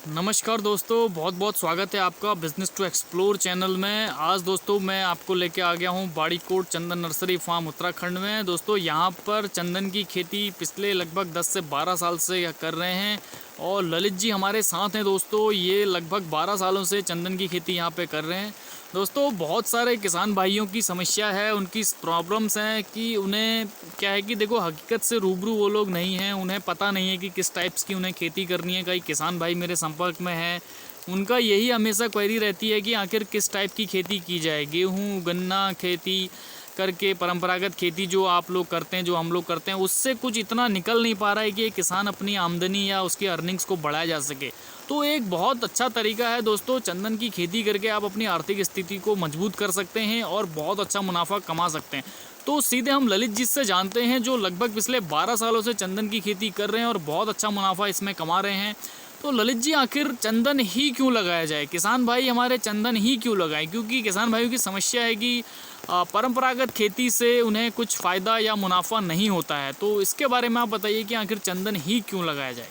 नमस्कार दोस्तों, बहुत बहुत स्वागत है आपका बिजनेस टू एक्सप्लोर चैनल में। आज दोस्तों मैं आपको लेके आ गया हूँ बाड़ीकोट चंदन नर्सरी फार्म उत्तराखंड में। दोस्तों यहाँ पर चंदन की खेती पिछले लगभग 10 से 12 साल से कर रहे हैं और ललित जी हमारे साथ हैं। दोस्तों ये लगभग 12 सालों से चंदन की खेती यहाँ पे कर रहे हैं। दोस्तों बहुत सारे किसान भाइयों की समस्या है, उनकी प्रॉब्लम्स हैं कि उन्हें क्या है कि देखो हकीकत से रूबरू वो लोग नहीं हैं, उन्हें पता नहीं है कि किस टाइप्स की उन्हें खेती करनी है। कई किसान भाई मेरे संपर्क में हैं, उनका यही हमेशा क्वेरी रहती है कि आखिर किस टाइप की खेती की जाए। गेहूँ गन्ना खेती करके परंपरागत खेती जो आप लोग करते हैं, जो हम लोग करते हैं, उससे कुछ इतना निकल नहीं पा रहा है कि एक किसान अपनी आमदनी या उसकी अर्निंग्स को बढ़ाया जा सके। तो एक बहुत अच्छा तरीका है दोस्तों, चंदन की खेती करके आप अपनी आर्थिक स्थिति को मजबूत कर सकते हैं और बहुत अच्छा मुनाफा कमा सकते हैं। तो सीधे हम ललित जी से जानते हैं, जो लगभग पिछले 12 सालों से चंदन की खेती कर रहे हैं और बहुत अच्छा मुनाफा इसमें कमा रहे हैं। तो ललित जी आखिर चंदन ही क्यों लगाया जाए, किसान भाई हमारे चंदन ही क्यों लगाएं? क्योंकि किसान भाइयों की समस्या है कि परंपरागत खेती से उन्हें कुछ फ़ायदा या मुनाफा नहीं होता है। तो इसके बारे में आप बताइए कि आखिर चंदन ही क्यों लगाया जाए।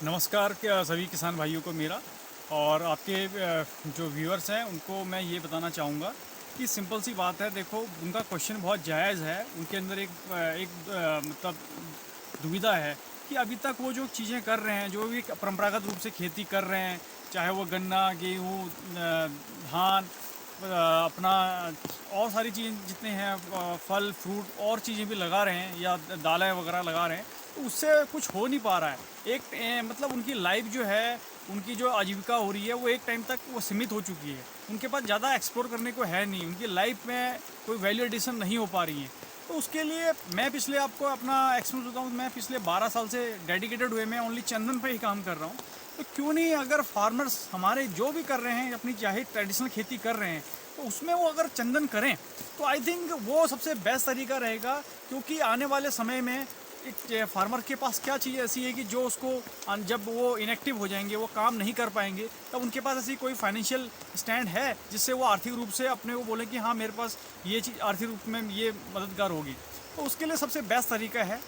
नमस्कार क्या सभी किसान भाइयों को मेरा और आपके जो व्यूअर्स हैं उनको मैं ये बताना चाहूँगा कि सिंपल सी बात है। देखो उनका क्वेश्चन बहुत जायज़ है, उनके अंदर मतलब दुविधा है कि अभी तक वो जो चीज़ें कर रहे हैं, जो भी परंपरागत रूप से खेती कर रहे हैं, चाहे वो गन्ना गेहूँ धान अपना और सारी चीज़ें जितने हैं फल फ्रूट और चीज़ें भी लगा रहे हैं या दालें वगैरह लगा रहे हैं, तो उससे कुछ हो नहीं पा रहा है। मतलब उनकी लाइफ जो है, उनकी जो आजीविका हो रही है वो एक टाइम तक वो सीमित हो चुकी है। उनके पास ज़्यादा एक्सप्लोर करने को है नहीं, उनकी लाइफ में कोई वैल्यू एडिशन नहीं हो पा रही है। तो उसके लिए मैं पिछले आपको अपना एक्सपीरियंस बताऊँ, मैं पिछले 12 साल से डेडिकेटेड हुए मैं ओनली चंदन पे ही काम कर रहा हूँ। तो क्यों नहीं, अगर फार्मर्स हमारे जो भी कर रहे हैं अपनी चाहे ट्रेडिशनल खेती कर रहे हैं, तो उसमें वो अगर चंदन करें तो आई थिंक वो सबसे बेस्ट तरीका रहेगा। क्योंकि आने वाले समय में एक फार्मर के पास क्या चीज़ ऐसी है कि जो उसको जब वो इनएक्टिव हो जाएंगे, वो काम नहीं कर पाएंगे, तब उनके पास ऐसी कोई फाइनेंशियल स्टैंड है जिससे वो आर्थिक रूप से अपने को बोले कि हाँ मेरे पास ये चीज़ आर्थिक रूप में ये मददगार होगी। तो उसके लिए सबसे बेस्ट तरीका है,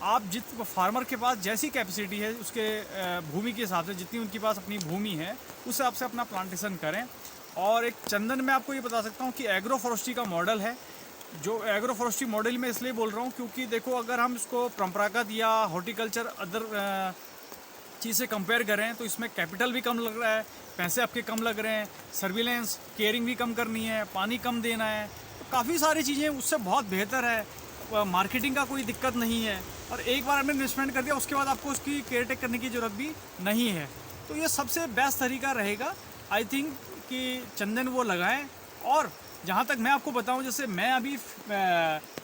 आप फार्मर के पास जैसी कैपेसिटी है उसके भूमि के हिसाब से, जितनी उनके पास अपनी भूमि है उस हिसाब से अपना प्लांटेशन करें। और एक चंदन में आपको ये बता सकता हूँ कि एग्रो फॉरेस्ट्री का मॉडल है। जो एग्रो फॉरेस्ट्री मॉडल में इसलिए बोल रहा हूँ क्योंकि देखो अगर हम इसको परंपरागत या हॉर्टिकल्चर अदर चीज़ से कंपेयर करें तो इसमें कैपिटल भी कम लग रहा है, पैसे आपके कम लग रहे हैं, सर्विलेंस केयरिंग भी कम करनी है, पानी कम देना है, तो काफ़ी सारी चीज़ें उससे बहुत बेहतर है। मार्केटिंग का कोई दिक्कत नहीं है और एक बार आपने इन्वेस्टमेंट कर दिया उसके बाद आपको उसकी केयर टेक करने की ज़रूरत भी नहीं है। तो ये सबसे बेस्ट तरीका रहेगा आई थिंक कि चंदन वो लगाएं। और जहाँ तक मैं आपको बताऊँ, जैसे मैं अभी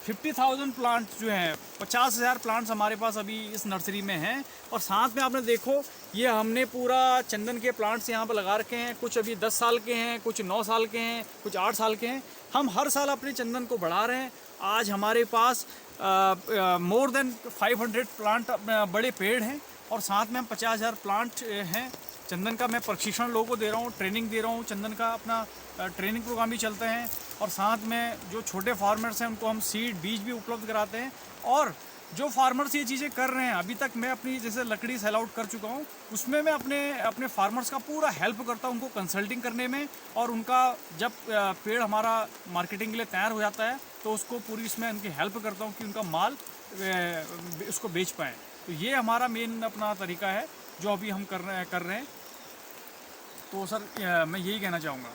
50,000 प्लांट्स जो हैं, 50,000 प्लांट्स हमारे पास अभी इस नर्सरी में हैं। और साथ में आपने देखो ये हमने पूरा चंदन के प्लांट्स यहाँ पर लगा रखे हैं। कुछ अभी 10 साल के हैं, कुछ 9 साल के हैं, कुछ 8 साल के हैं। हम हर साल अपने चंदन को बढ़ा रहे हैं। आज हमारे पास मोर देन 500 प्लांट बड़े पेड़ हैं और साथ में हम 50,000 प्लांट हैं। चंदन का मैं प्रशिक्षण लोगों को दे रहा हूँ, ट्रेनिंग दे रहा हूँ, चंदन का अपना ट्रेनिंग प्रोग्राम भी चलते हैं। और साथ में जो छोटे फार्मर्स हैं उनको हम सीड बीज भी उपलब्ध कराते हैं। और जो फार्मर्स ये चीज़ें कर रहे हैं, अभी तक मैं अपनी जैसे लकड़ी सेल आउट कर चुका हूँ, उसमें मैं अपने फार्मर्स का पूरा हेल्प करता हूँ उनको कंसल्टिंग करने में। और उनका जब पेड़ हमारा मार्केटिंग के लिए तैयार हो जाता है तो उसको पूरी इसमें उनकी हेल्प करता हूँ कि उनका माल उसको बेच पाएँ। तो ये हमारा मेन अपना तरीका है जो अभी हम कर रहे हैं। तो सर मैं यही कहना चाहूँगा।